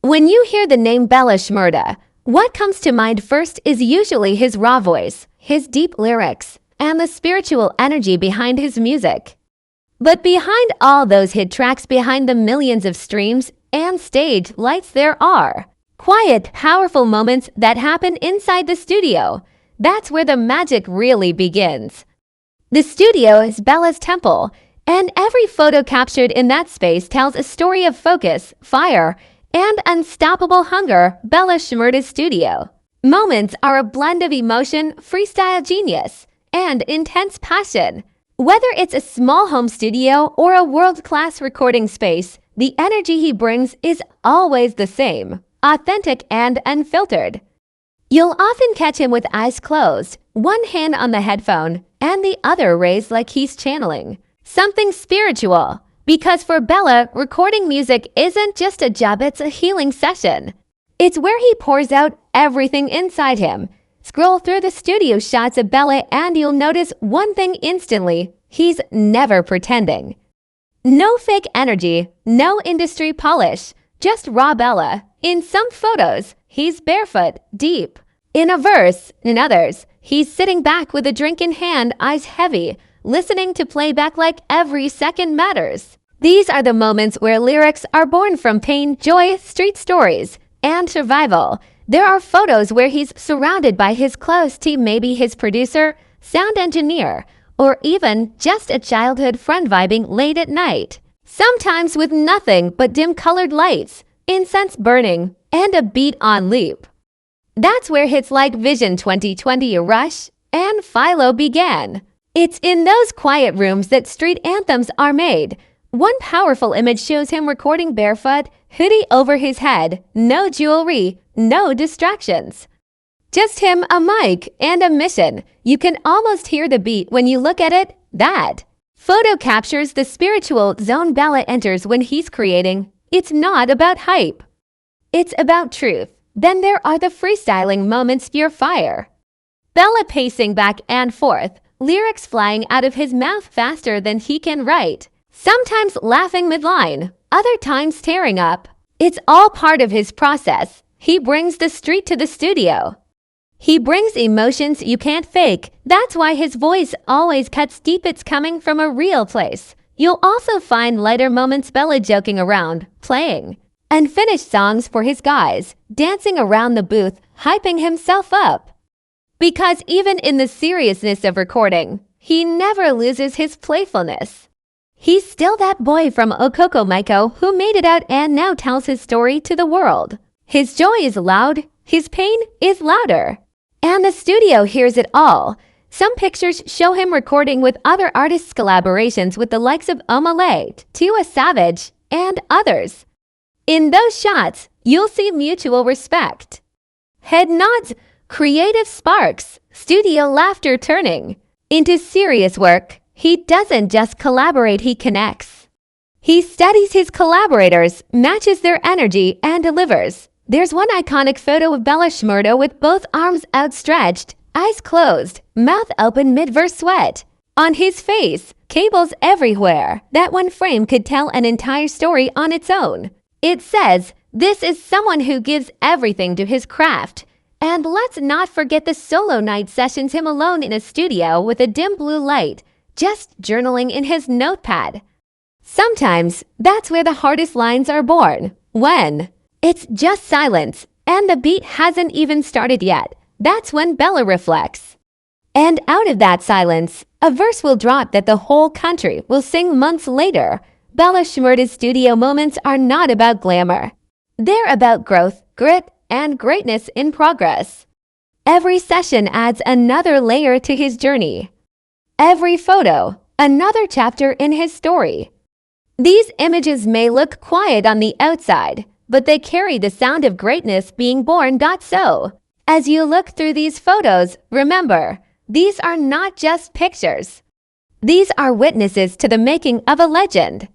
When you hear the name Bella Shmurda, what comes to mind first is usually his raw voice, his deep lyrics, and the spiritual energy behind his music. But behind all those hit tracks, behind the millions of streams and stage lights, there are quiet, powerful moments that happen inside the studio. That's where the magic really begins. The studio is Bella's temple, and every photo captured in that space tells a story of focus, fire, and unstoppable hunger. Bella Shmurda's studio moments are a blend of emotion, freestyle genius, and intense passion. Whether it's a small home studio or a world-class recording space, the energy he brings is always the same, authentic and unfiltered. You'll often catch him with eyes closed, one hand on the headphone, and the other raised like he's channeling something spiritual. Because for Bella, recording music isn't just a job, it's a healing session. It's where he pours out everything inside him. Scroll through the studio shots of Bella and you'll notice one thing instantly: he's never pretending. No fake energy, no industry polish, just raw Bella. In some photos, he's barefoot, deep. In a verse, in others, he's sitting back with a drink in hand, eyes heavy, listening to playback like every second matters. These are the moments where lyrics are born from pain, joy, street stories, and survival. There are photos where he's surrounded by his close team, maybe his producer, sound engineer, or even just a childhood friend vibing late at night. Sometimes with nothing but dim-colored lights, incense burning, and a beat on loop. That's where hits like Vision 2020, Rush, and Philo began. It's in those quiet rooms that street anthems are made. One powerful image shows him recording barefoot, hoodie over his head, no jewelry, no distractions. Just him, a mic, and a mission. You can almost hear the beat when you look at it. That photo captures the spiritual zone Bella enters when he's creating. It's not about hype. It's about truth. Then there are the freestyling moments, pure fire. Bella pacing back and forth, lyrics flying out of his mouth faster than he can write. Sometimes laughing midline, other times tearing up. It's all part of his process. He brings the street to the studio. He brings emotions you can't fake. That's why his voice always cuts deep. It's coming from a real place. You'll also find lighter moments, Bella joking around, playing unfinished songs for his guys, dancing around the booth, hyping himself up. Because even in the seriousness of recording, he never loses his playfulness. He's still that boy from Okoko Maiko who made it out and now tells his story to the world. His joy is loud, his pain is louder. And the studio hears it all. Some pictures show him recording with other artists, collaborations with the likes of Omale, Tiwa Savage, and others. In those shots, you'll see mutual respect. Head nods, creative sparks, studio laughter turning into serious work. He doesn't just collaborate, he connects. He studies his collaborators, matches their energy, and delivers. There's one iconic photo of Bella Shmurda with both arms outstretched, eyes closed, mouth open mid-verse, sweat on his face, cables everywhere. That one frame could tell an entire story on its own. It says, this is someone who gives everything to his craft. And let's not forget the solo night sessions, him alone in a studio with a dim blue light, just journaling in his notepad. Sometimes that's where the hardest lines are born. When it's just silence and the beat hasn't even started yet, that's when Bella reflects. And out of that silence, a verse will drop that the whole country will sing months later. Bella Shmurda's studio moments are not about glamour. They're about growth, grit, and greatness in progress. Every session adds another layer to his journey. Every photo, another chapter in his story. These images may look quiet on the outside, but they carry the sound of greatness being born. So, as you look through these photos, remember, these are not just pictures. These are witnesses to the making of a legend.